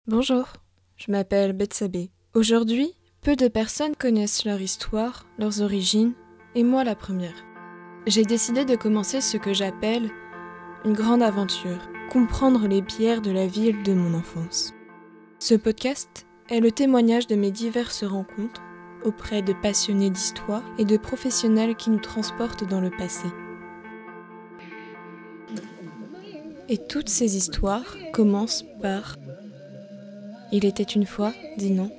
Bonjour, je m'appelle Bethsabée. Aujourd'hui, peu de personnes connaissent leur histoire, leurs origines, et moi la première. J'ai décidé de commencer ce que j'appelle une grande aventure, comprendre les pierres de la ville de mon enfance. Ce podcast est le témoignage de mes diverses rencontres auprès de passionnés d'histoire et de professionnels qui nous transportent dans le passé. Et toutes ces histoires commencent par « Il était une fois, dis non ».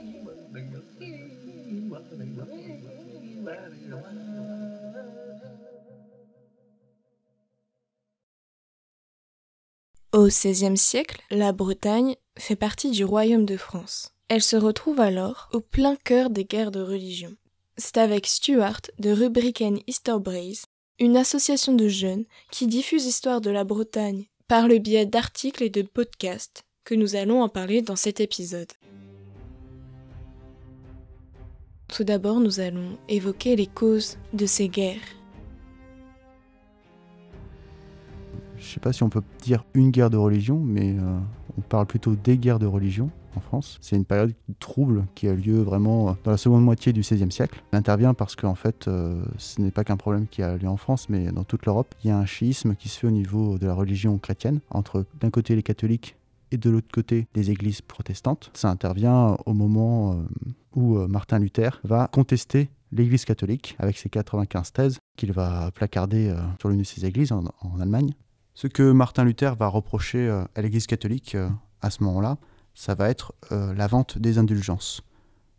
Au XVIe siècle, la Bretagne fait partie du royaume de France. Elle se retrouve alors au plein cœur des guerres de religion. C'est avec Stuart de Rubriken Historbreeze, une association de jeunes qui diffuse l'histoire de la Bretagne par le biais d'articles et de podcasts, que nous allons en parler dans cet épisode. Tout d'abord, nous allons évoquer les causes de ces guerres. Je ne sais pas si on peut dire une guerre de religion, mais on parle plutôt des guerres de religion en France. C'est une période trouble qui a lieu vraiment dans la seconde moitié du XVIe siècle. Elle intervient parce qu'en fait, ce n'est pas qu'un problème qui a lieu en France, mais dans toute l'Europe. Il y a un schisme qui se fait au niveau de la religion chrétienne, entre d'un côté les catholiques et de l'autre côté les églises protestantes. Ça intervient au moment où Martin Luther va contester l'Église catholique avec ses 95 thèses qu'il va placarder sur l'une de ses églises en Allemagne. Ce que Martin Luther va reprocher à l'Église catholique à ce moment-là, ça va être la vente des indulgences.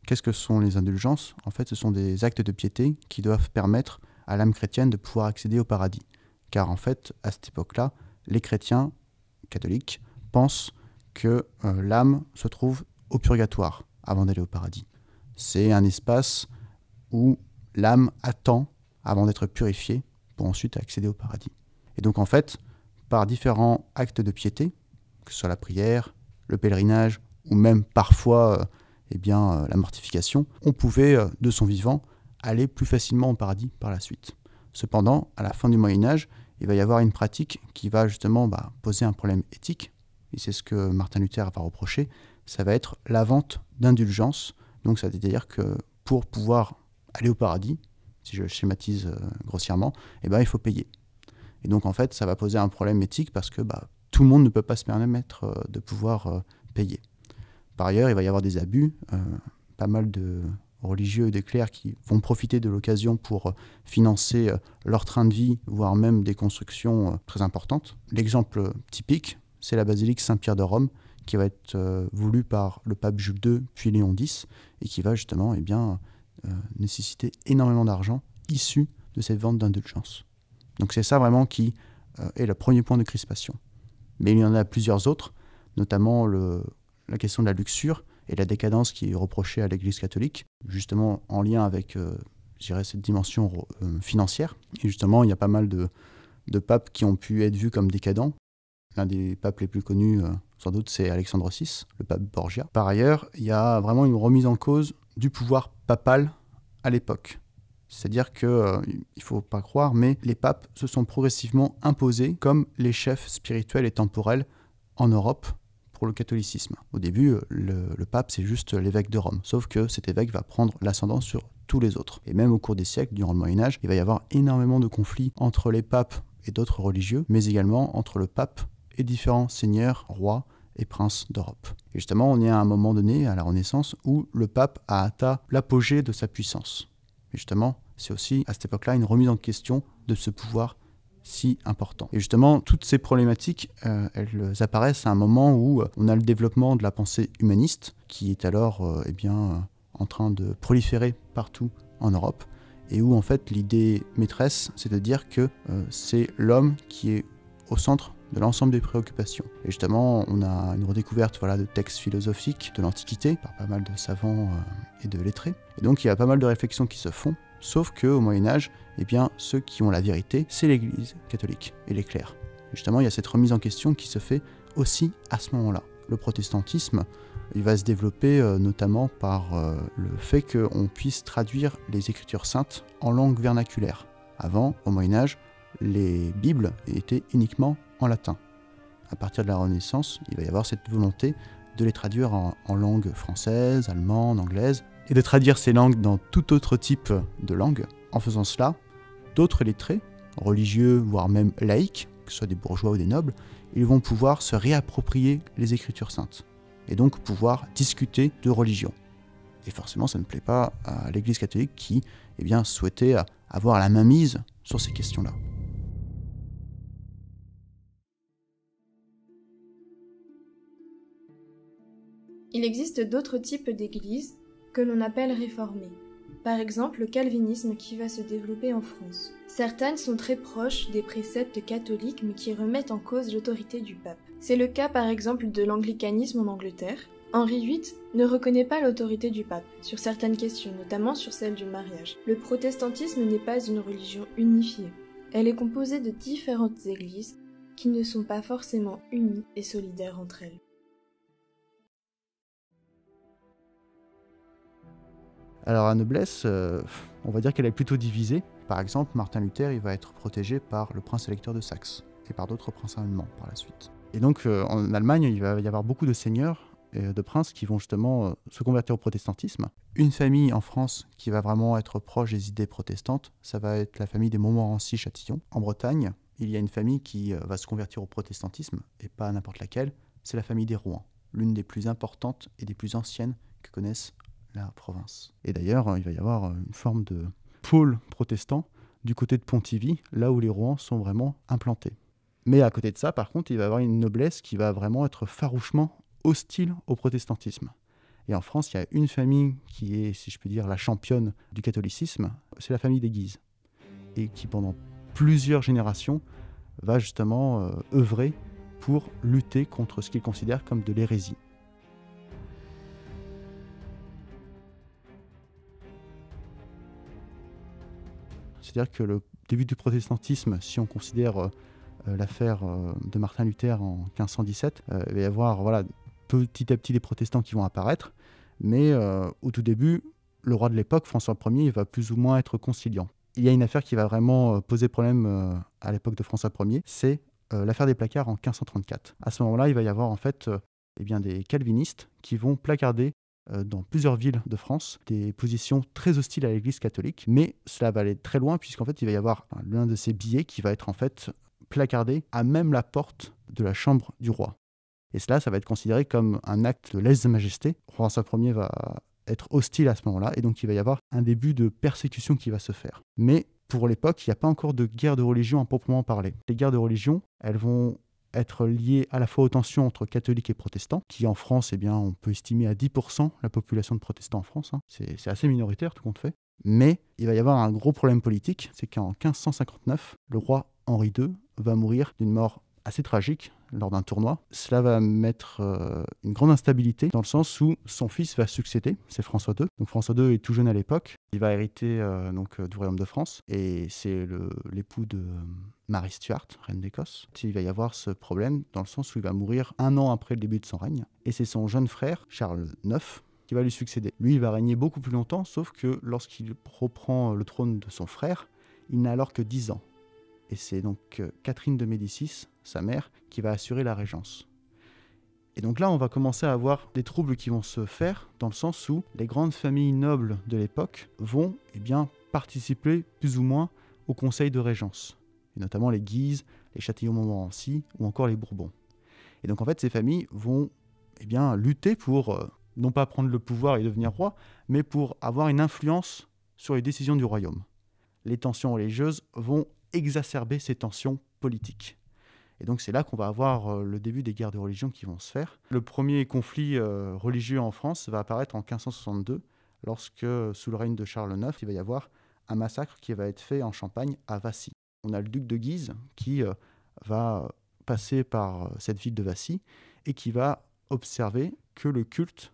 Qu'est-ce que sont les indulgences ? En fait, ce sont des actes de piété qui doivent permettre à l'âme chrétienne de pouvoir accéder au paradis. Car en fait, à cette époque-là, les chrétiens catholiques pensent que l'âme se trouve au purgatoire avant d'aller au paradis. C'est un espace où l'âme attend avant d'être purifiée pour ensuite accéder au paradis. Et donc en fait, par différents actes de piété, que ce soit la prière, le pèlerinage, ou même parfois la mortification, on pouvait, de son vivant, aller plus facilement au paradis par la suite. Cependant, à la fin du Moyen-Âge, il va y avoir une pratique qui va justement poser un problème éthique, et c'est ce que Martin Luther va reprocher, ça va être la vente d'indulgences. Donc ça veut dire que pour pouvoir aller au paradis, si je schématise grossièrement, il faut payer. Et donc, en fait, ça va poser un problème éthique parce que tout le monde ne peut pas se permettre de pouvoir payer. Par ailleurs, il va y avoir des abus. Pas mal de religieux et de clercs qui vont profiter de l'occasion pour financer leur train de vie, voire même des constructions très importantes. L'exemple typique, c'est la basilique Saint-Pierre de Rome, qui va être voulue par le pape Jules II, puis Léon X, et qui va justement nécessiter énormément d'argent issu de cette vente d'indulgences. Donc c'est ça vraiment qui est le premier point de crispation. Mais il y en a plusieurs autres, notamment la question de la luxure et la décadence qui est reprochée à l'Église catholique, justement en lien avec cette dimension financière. Et justement, il y a pas mal de papes qui ont pu être vus comme décadents. L'un des papes les plus connus, sans doute, c'est Alexandre VI, le pape Borgia. Par ailleurs, il y a vraiment une remise en cause du pouvoir papal à l'époque. C'est-à-dire qu'il ne faut pas croire, mais les papes se sont progressivement imposés comme les chefs spirituels et temporels en Europe pour le catholicisme. Au début, le pape, c'est juste l'évêque de Rome, sauf que cet évêque va prendre l'ascendant sur tous les autres. Et même au cours des siècles, durant le Moyen-Âge, il va y avoir énormément de conflits entre les papes et d'autres religieux, mais également entre le pape et différents seigneurs, rois et princes d'Europe. Et justement, on est à un moment donné, à la Renaissance, où le pape a atteint l'apogée de sa puissance. Et justement, c'est aussi à cette époque-là une remise en question de ce pouvoir si important. Et justement, toutes ces problématiques, elles apparaissent à un moment où on a le développement de la pensée humaniste, qui est alors en train de proliférer partout en Europe, et où en fait l'idée maîtresse, c'est de dire que c'est l'homme qui est au centre de l'ensemble des préoccupations. Et justement, on a une redécouverte de textes philosophiques de l'Antiquité par pas mal de savants et de lettrés. Et donc, il y a pas mal de réflexions qui se font, sauf qu'au Moyen-Âge, ceux qui ont la vérité, c'est l'Église catholique et les clercs. Et justement, il y a cette remise en question qui se fait aussi à ce moment-là. Le protestantisme, il va se développer notamment par le fait qu'on puisse traduire les Écritures saintes en langue vernaculaire. Avant, au Moyen-Âge, les Bibles étaient uniquement en latin. À partir de la Renaissance, il va y avoir cette volonté de les traduire en langue française, allemande, anglaise, et de traduire ces langues dans tout autre type de langue. En faisant cela, d'autres lettrés, religieux, voire même laïcs, que ce soit des bourgeois ou des nobles, ils vont pouvoir se réapproprier les Écritures saintes, et donc pouvoir discuter de religion. Et forcément, ça ne plaît pas à l'Église catholique qui souhaitait avoir la mainmise sur ces questions-là. Il existe d'autres types d'églises que l'on appelle réformées. Par exemple, le calvinisme qui va se développer en France. Certaines sont très proches des préceptes catholiques mais qui remettent en cause l'autorité du pape. C'est le cas par exemple de l'anglicanisme en Angleterre. Henri VIII ne reconnaît pas l'autorité du pape sur certaines questions, notamment sur celle du mariage. Le protestantisme n'est pas une religion unifiée. Elle est composée de différentes églises qui ne sont pas forcément unies et solidaires entre elles. Alors la noblesse, on va dire qu'elle est plutôt divisée. Par exemple, Martin Luther, il va être protégé par le prince électeur de Saxe et par d'autres princes allemands par la suite. Et donc en Allemagne, il va y avoir beaucoup de seigneurs et de princes qui vont justement se convertir au protestantisme. Une famille en France qui va vraiment être proche des idées protestantes, ça va être la famille des Montmorency-Châtillon. En Bretagne, il y a une famille qui va se convertir au protestantisme, et pas n'importe laquelle, c'est la famille des Rohan, l'une des plus importantes et des plus anciennes que connaisse la province. Et d'ailleurs, il va y avoir une forme de pôle protestant du côté de Pontivy, là où les Rohan sont vraiment implantés. Mais à côté de ça, par contre, il va y avoir une noblesse qui va vraiment être farouchement hostile au protestantisme. Et en France, il y a une famille qui est, si je peux dire, la championne du catholicisme, c'est la famille des Guise, et qui pendant plusieurs générations va justement œuvrer pour lutter contre ce qu'ils considèrent comme de l'hérésie. C'est-à-dire que le début du protestantisme, si on considère l'affaire de Martin Luther en 1517, il va y avoir petit à petit des protestants qui vont apparaître, mais au tout début, le roi de l'époque, François Ier, il va plus ou moins être conciliant. Il y a une affaire qui va vraiment poser problème à l'époque de François Ier, c'est l'affaire des placards en 1534. À ce moment-là, il va y avoir en fait des calvinistes qui vont placarder dans plusieurs villes de France, des positions très hostiles à l'Église catholique, mais cela va aller très loin puisqu'en fait il va y avoir l'un de ces billets qui va être en fait placardé à même la porte de la chambre du roi. Et cela, ça va être considéré comme un acte de lèse-majesté. François Ier va être hostile à ce moment-là, et donc il va y avoir un début de persécution qui va se faire. Mais pour l'époque, il n'y a pas encore de guerre de religion à proprement parler. Les guerres de religion, elles vont être liées à la fois aux tensions entre catholiques et protestants, qui en France, on peut estimer à 10% la population de protestants en France. C'est assez minoritaire, tout compte fait. Mais il va y avoir un gros problème politique, c'est qu'en 1559, le roi Henri II va mourir d'une mort assez tragique lors d'un tournoi. Cela va mettre une grande instabilité dans le sens où son fils va succéder, c'est François II. Donc François II est tout jeune à l'époque, il va hériter du royaume de France et c'est l'époux de Marie Stuart, reine d'Écosse. Il va y avoir ce problème dans le sens où il va mourir 1 an après le début de son règne et c'est son jeune frère, Charles IX, qui va lui succéder. Lui, il va régner beaucoup plus longtemps, sauf que lorsqu'il reprend le trône de son frère, il n'a alors que 10 ans. Et c'est donc Catherine de Médicis, sa mère, qui va assurer la régence. Et donc là, on va commencer à avoir des troubles qui vont se faire, dans le sens où les grandes familles nobles de l'époque vont participer plus ou moins au conseil de régence, et notamment les Guise, les Châtillon-Montmorency ou encore les Bourbons. Et donc en fait, ces familles vont lutter pour, non pas prendre le pouvoir et devenir roi, mais pour avoir une influence sur les décisions du royaume. Les tensions religieuses vont exacerber ces tensions politiques. Et donc c'est là qu'on va avoir le début des guerres de religion qui vont se faire. Le premier conflit religieux en France va apparaître en 1562, lorsque, sous le règne de Charles IX, il va y avoir un massacre qui va être fait en Champagne, à Vassy. On a le duc de Guise qui va passer par cette ville de Vassy et qui va observer que le culte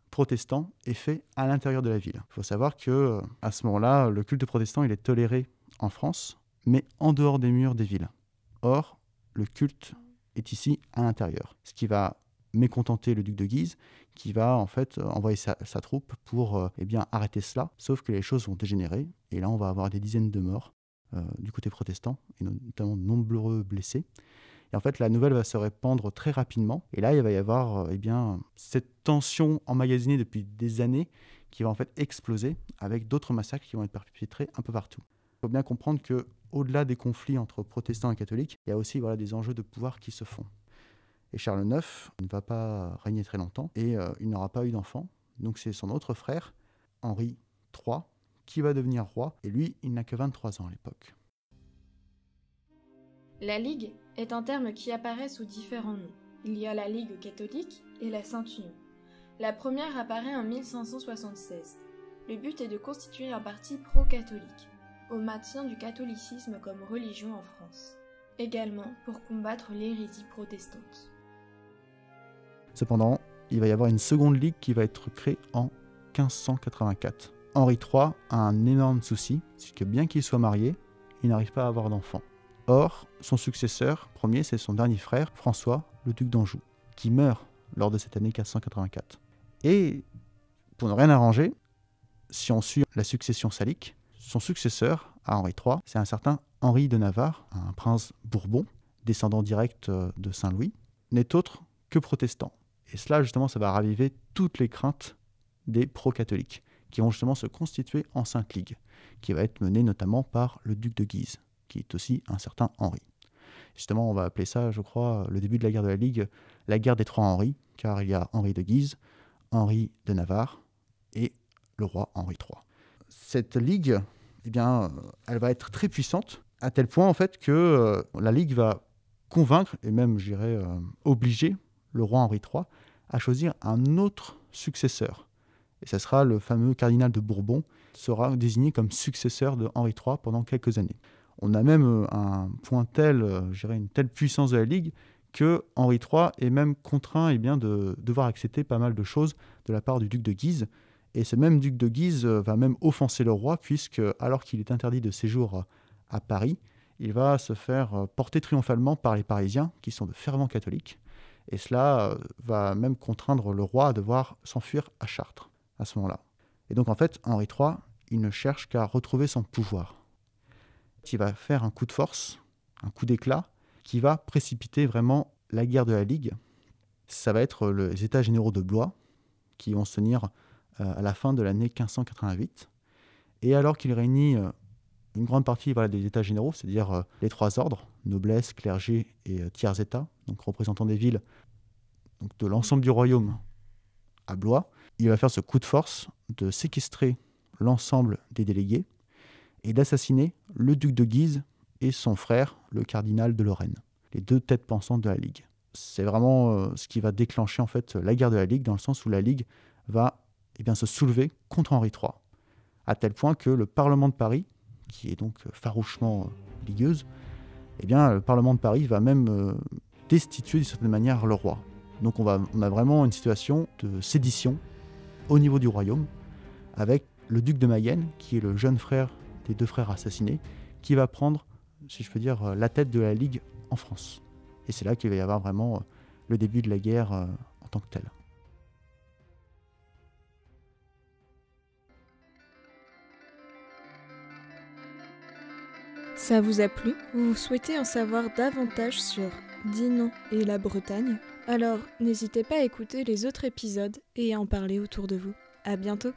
protestant est fait à l'intérieur de la ville. Il faut savoir que à ce moment-là, le culte protestant il est toléré en France, mais en dehors des murs des villes. Or, le culte est ici à l'intérieur, ce qui va mécontenter le duc de Guise, qui va en fait envoyer sa troupe pour arrêter cela, sauf que les choses vont dégénérer, et là on va avoir des dizaines de morts du côté protestant, et notamment de nombreux blessés. Et en fait, la nouvelle va se répandre très rapidement. Et là, il va y avoir cette tension emmagasinée depuis des années qui va en fait exploser avec d'autres massacres qui vont être perpétrés un peu partout. Il faut bien comprendre qu'au-delà des conflits entre protestants et catholiques, il y a aussi des enjeux de pouvoir qui se font. Et Charles IX ne va pas régner très longtemps et il n'aura pas eu d'enfant. Donc c'est son autre frère, Henri III, qui va devenir roi. Et lui, il n'a que 23 ans à l'époque. La Ligue est un terme qui apparaît sous différents noms. Il y a la Ligue catholique et la Sainte Union. La première apparaît en 1576. Le but est de constituer un parti pro-catholique, au maintien du catholicisme comme religion en France. Également pour combattre l'hérésie protestante. Cependant, il va y avoir une seconde ligue qui va être créée en 1584. Henri III a un énorme souci, c'est que bien qu'il soit marié, il n'arrive pas à avoir d'enfant. Or, son successeur premier, c'est son dernier frère, François, le duc d'Anjou, qui meurt lors de cette année 1584. Et, pour ne rien arranger, si on suit la succession salique, son successeur à Henri III, c'est un certain Henri de Navarre, un prince bourbon, descendant direct de Saint-Louis, n'est autre que protestant. Et cela, justement, ça va raviver toutes les craintes des pro-catholiques, qui vont justement se constituer en Sainte Ligue, qui va être menée notamment par le duc de Guise, qui est aussi un certain Henri. Justement, on va appeler ça, je crois, le début de la guerre de la Ligue, la guerre des trois Henri, car il y a Henri de Guise, Henri de Navarre et le roi Henri III. Cette Ligue, elle va être très puissante, à tel point en fait que la Ligue va convaincre, et même, je dirais, obliger le roi Henri III à choisir un autre successeur. Et ce sera le fameux cardinal de Bourbon, qui sera désigné comme successeur de Henri III pendant quelques années. On a même un point tel, une telle puissance de la Ligue, que Henri III est même contraint de devoir accepter pas mal de choses de la part du duc de Guise. Et ce même duc de Guise va même offenser le roi, puisque, alors qu'il est interdit de séjour à Paris, il va se faire porter triomphalement par les Parisiens, qui sont de fervents catholiques. Et cela va même contraindre le roi à devoir s'enfuir à Chartres, à ce moment-là. Et donc, en fait, Henri III, il ne cherche qu'à retrouver son pouvoir. Il va faire un coup de force, un coup d'éclat, qui va précipiter vraiment la guerre de la Ligue. Ça va être les États généraux de Blois, qui vont se tenir à la fin de l'année 1588. Et alors qu'il réunit une grande partie des États généraux, c'est-à-dire les trois ordres, noblesse, clergé et tiers État, donc représentants des villes, donc de l'ensemble du royaume à Blois, il va faire ce coup de force de séquestrer l'ensemble des délégués et d'assassiner le duc de Guise et son frère, le cardinal de Lorraine, les deux têtes pensantes de la Ligue. C'est vraiment ce qui va déclencher en fait la guerre de la Ligue, dans le sens où la Ligue va se soulever contre Henri III, à tel point que le Parlement de Paris, qui est donc farouchement ligueuse, le Parlement de Paris va même destituer d'une certaine manière le roi. Donc on a vraiment une situation de sédition au niveau du royaume, avec le duc de Mayenne, qui est le jeune frère des deux frères assassinés, qui va prendre, si je peux dire, la tête de la Ligue en France. Et c'est là qu'il va y avoir vraiment le début de la guerre en tant que telle. Ça vous a plu? Vous souhaitez en savoir davantage sur Dinan et la Bretagne? Alors, n'hésitez pas à écouter les autres épisodes et à en parler autour de vous. À bientôt!